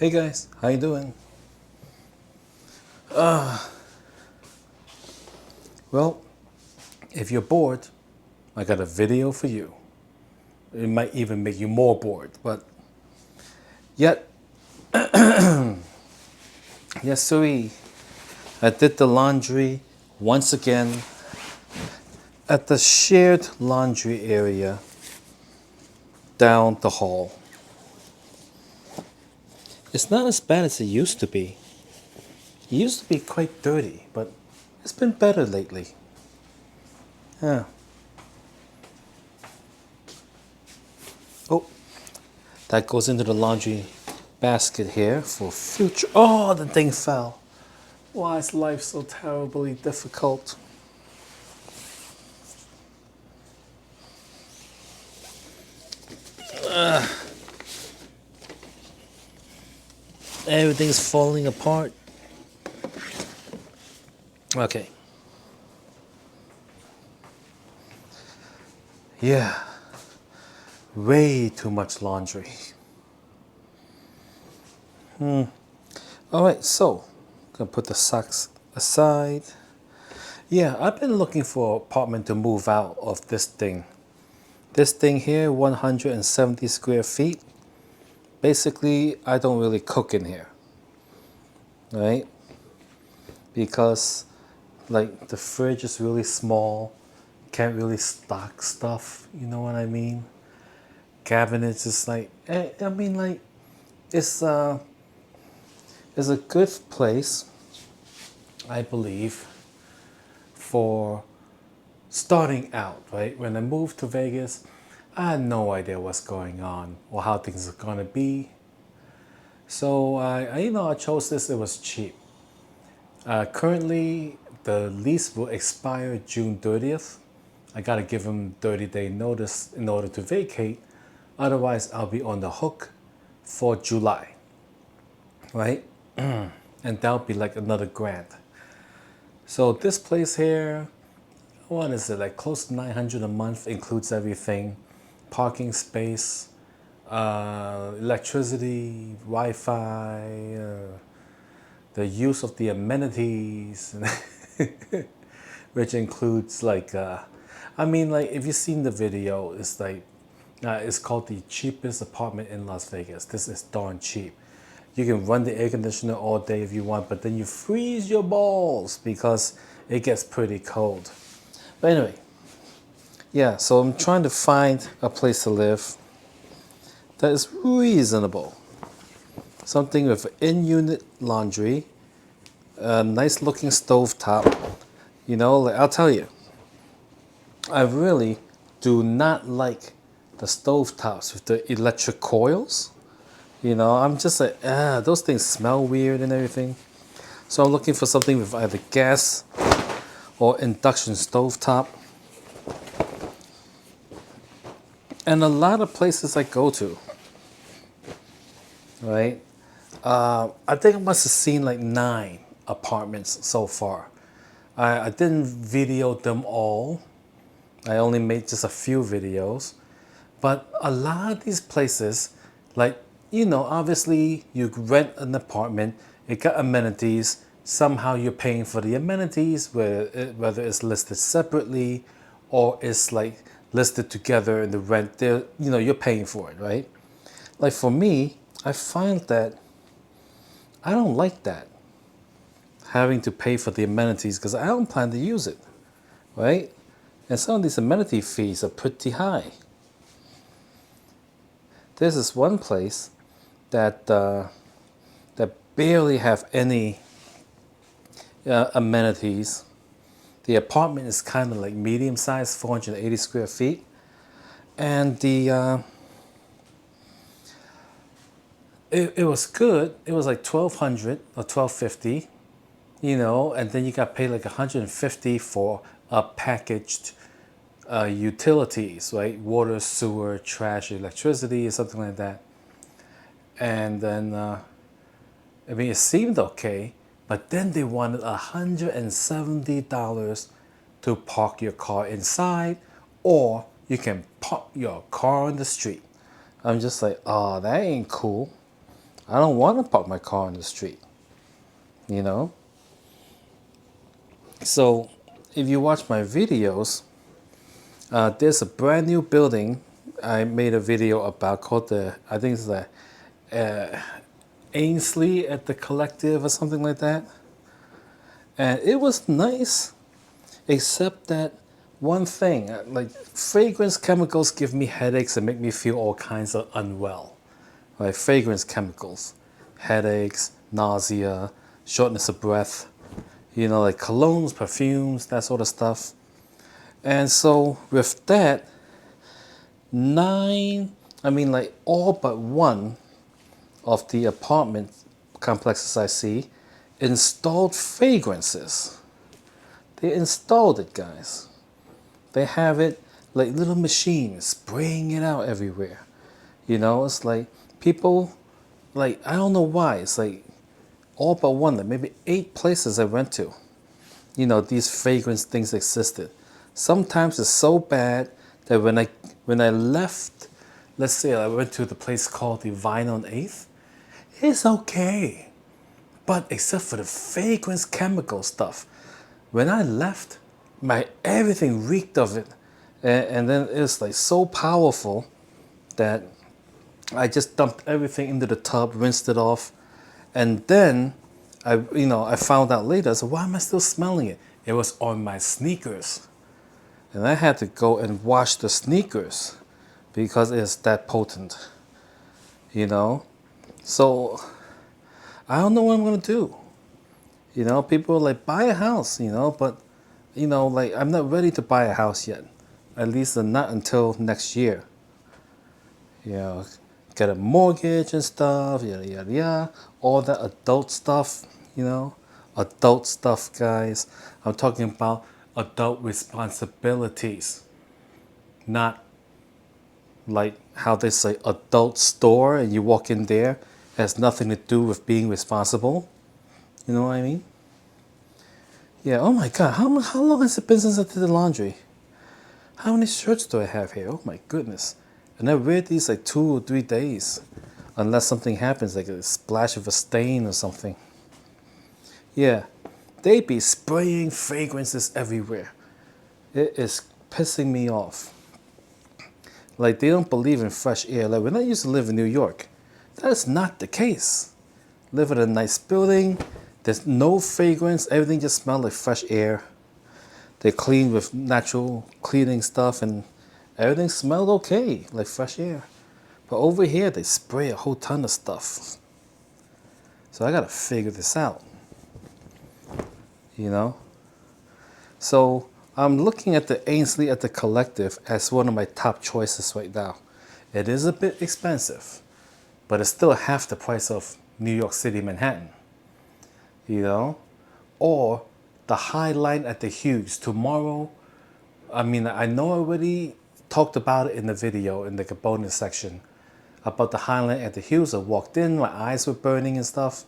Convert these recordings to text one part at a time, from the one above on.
Hey guys, how you doing? Well, if you're bored, I got a video for you. It might even make you more bored, but yet, yes, sirree. I did the laundry once again at the shared laundry area down the hall. It's not as bad as it used to be. It used to be quite dirty, but it's been better lately. Yeah. Oh, that goes into the laundry basket here for future. Oh, the thing fell. Why is life so terribly difficult? Everything's falling apart. Okay. Yeah. Way too much laundry. Alright, so gonna put the socks aside. Yeah, I've been looking for an apartment to move out of this thing. This thing here, 170 square feet. Basically, I don't really cook in here. Right? Because like the fridge is really small. Can't really stock stuff, you know what I mean? Cabinets is like I mean like it's it's a good place, I believe, for starting out, right? When I moved to Vegas, I had no idea what's going on or how things are gonna be. So I chose this. It was cheap. Currently, the lease will expire June 30th. I gotta give them 30-day notice in order to vacate. Otherwise, I'll be on the hook for July, right? And that'll be like another grand. So this place here, what is it, like close to 900 a month, includes everything: parking space, electricity, Wi-Fi, the use of the amenities, which includes like, I mean, like if you've seen the video, it's like, it's called the cheapest apartment in Las Vegas. This is darn cheap. You can run the air conditioner all day if you want, but then you freeze your balls because it gets pretty cold. But anyway, yeah, so I'm trying to find a place to live that is reasonable. Something with in-unit laundry, a nice looking stove top. You know, like, I'll tell you, I really do not like the stove tops with the electric coils. You know, I'm just like, those things smell weird and everything. So I'm looking for something with either gas or induction stove top. And a lot of places I go to, right? I think I must have seen like 9 apartments so far. I didn't video them all. I only made just a few videos. But a lot of these places, like, obviously you rent an apartment, it got amenities, somehow you're paying for the amenities, whether it's listed separately or it's like listed together in the rent, you're paying for it, right? Like for me, I find that I don't like that, having to pay for the amenities because I don't plan to use it, right? And some of these amenity fees are pretty high. There's this one place that barely have any amenities. The apartment is kind of like medium sized, 480 square feet, and it was good. It was like 1,200 or 1,250, and then you got paid like 150 for packaged utilities, right? Water, sewer, trash, electricity, something like that. And then, I mean, it seemed okay, but then they wanted $170 to park your car inside, or you can park your car on the street. I'm just like, oh, that ain't cool. I don't want to park my car on the street, you know? So if you watch my videos, there's a brand new building I made a video about called I think it's the Ainsley at the Collective or something like that. And it was nice, except that one thing, like fragrance chemicals give me headaches and make me feel all kinds of unwell. Like fragrance chemicals, headaches, nausea, shortness of breath, like colognes, perfumes, that sort of stuff. And so with that, all but one of the apartment complexes I see installed fragrances. They installed it, guys. They have it like little machines spraying it out everywhere. It's like people, like, I don't know why. It's like all but one, like maybe 8 places I went to. These fragrance things existed. Sometimes it's so bad that when I left, let's say I went to the place called the Vine on 8th, it's okay. But except for the fragrance chemical stuff, when I left, everything reeked of it. And then it's like so powerful that I just dumped everything into the tub, rinsed it off, and then I found out later. So why am I still smelling it? It was on my sneakers, and I had to go and wash the sneakers because it's that potent. So I don't know what I'm gonna do. People are like, buy a house, but like I'm not ready to buy a house yet. At least not until next year. Get a mortgage and stuff, yada yada yada. All that adult stuff, adult stuff, guys. I'm talking about adult responsibilities, not like how they say adult store and you walk in there. It has nothing to do with being responsible. You know what I mean? Yeah, oh my God, how long has it been since I did the laundry? How many shirts do I have here? Oh my goodness. And I wear these like 2 or 3 days. Unless something happens, like a splash of a stain or something. Yeah, they be spraying fragrances everywhere. It is pissing me off. Like they don't believe in fresh air. Like when I used to live in New York, that's not the case. Live in a nice building, there's no fragrance, everything just smells like fresh air. They clean with natural cleaning stuff and everything smelled okay, like fresh air. But over here, they spray a whole ton of stuff. So I gotta figure this out. So I'm looking at the Ainsley at the Collective as one of my top choices right now. It is a bit expensive, but it's still half the price of New York City, Manhattan. Or the High Line at the Hughes tomorrow. I know I already talked about it in the video in the bonus section about the High Line at the Hughes. I walked in, my eyes were burning and stuff.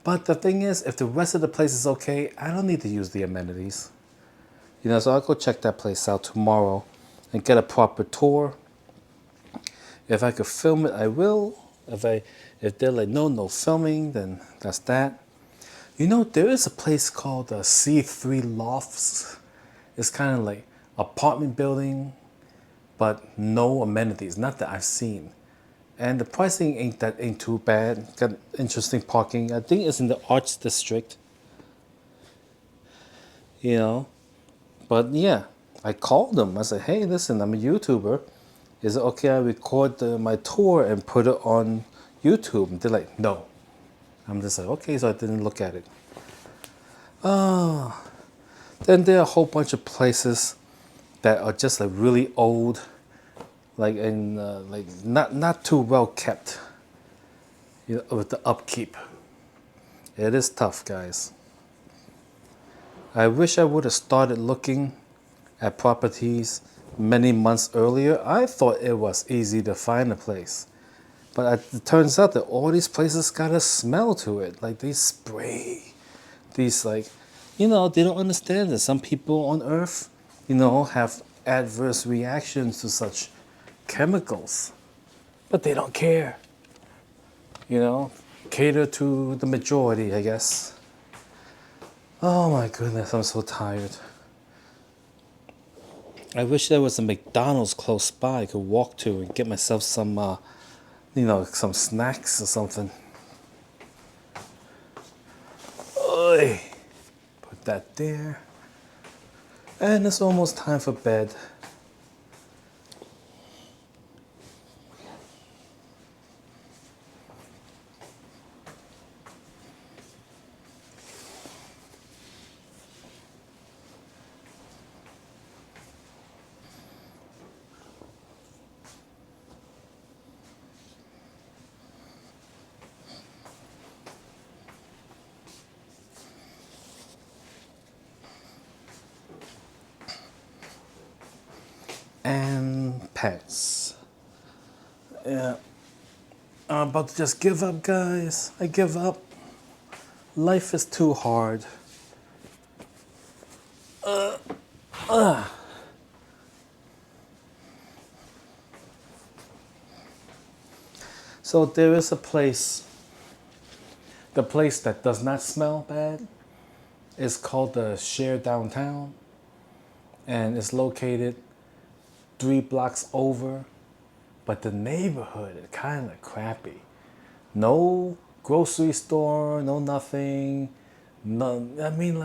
But the thing is, if the rest of the place is okay, I don't need to use the amenities. So I'll go check that place out tomorrow and get a proper tour. If I could film it, I will. If they're like, no filming, then that's that. There is a place called C3 Lofts. It's kind of like apartment building, but no amenities, not that I've seen. And the pricing ain't too bad. Got interesting parking. I think it's in the Arts District. But yeah, I called them. I said, hey, listen, I'm a YouTuber. Is it okay I record my tour and put it on YouTube? And they're like, no. I'm just like, okay, so I didn't look at it. Then there are a whole bunch of places that are just like really old, like not too well kept. With the upkeep. It is tough, guys. I wish I would have started looking at properties many months earlier. I thought it was easy to find a place. But it turns out that all these places got a smell to it. Like they spray these they don't understand that some people on Earth, have adverse reactions to such chemicals. But they don't care. cater to the majority, I guess. Oh my goodness, I'm so tired. I wish there was a McDonald's close by I could walk to and get myself some, some snacks or something. Oy. Put that there. And it's almost time for bed. And pants. Yeah. I'm about to just give up, guys. I give up. Life is too hard. So there is a place, the place that does not smell bad is called the Share Downtown, and it's located 3 blocks over, but the neighborhood is kind of crappy. No grocery store, no nothing. No, I mean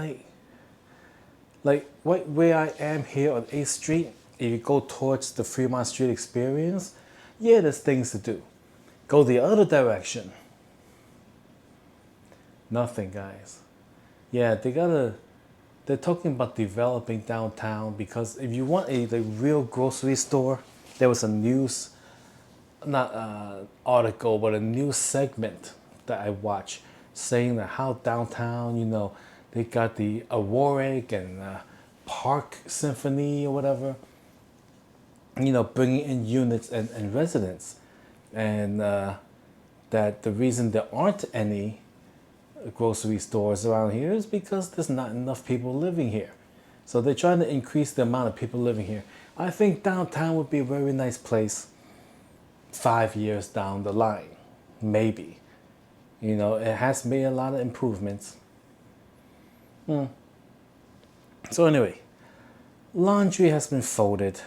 like where I am here on 8th Street, if you go towards the Fremont Street Experience, yeah, there's things to do. Go the other direction. Nothing, guys. Yeah, they're talking about developing downtown because if you want a real grocery store, there was a news, not article, but a news segment that I watched saying that how downtown, they got the Warwick and Park Symphony or whatever, bringing in units and residents. And that the reason there aren't any grocery stores around here is because there's not enough people living here. So they're trying to increase the amount of people living here. I think downtown would be a very nice place 5 years down the line, maybe. It has made a lot of improvements. So anyway, laundry has been folded.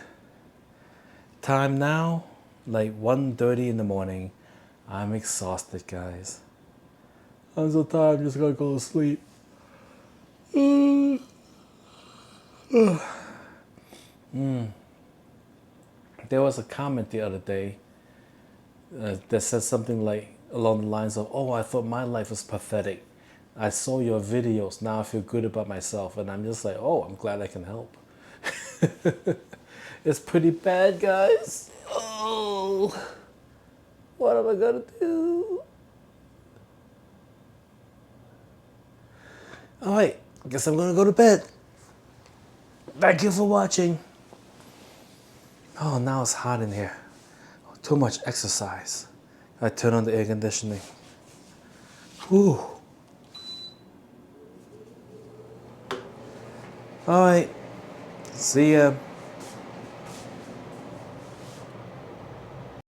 Time now, like 1:30 in the morning. I'm exhausted, guys. I'm so tired, I'm just gonna go to sleep. There was a comment the other day that said something like along the lines of, "Oh, I thought my life was pathetic. I saw your videos, now I feel good about myself." And I'm just like, oh, I'm glad I can help. It's pretty bad, guys. Oh, what am I gonna do? All right, guess I'm gonna go to bed. Thank you for watching. Oh, now it's hot in here. Too much exercise. I turn on the air conditioning. Whew. All right, see ya.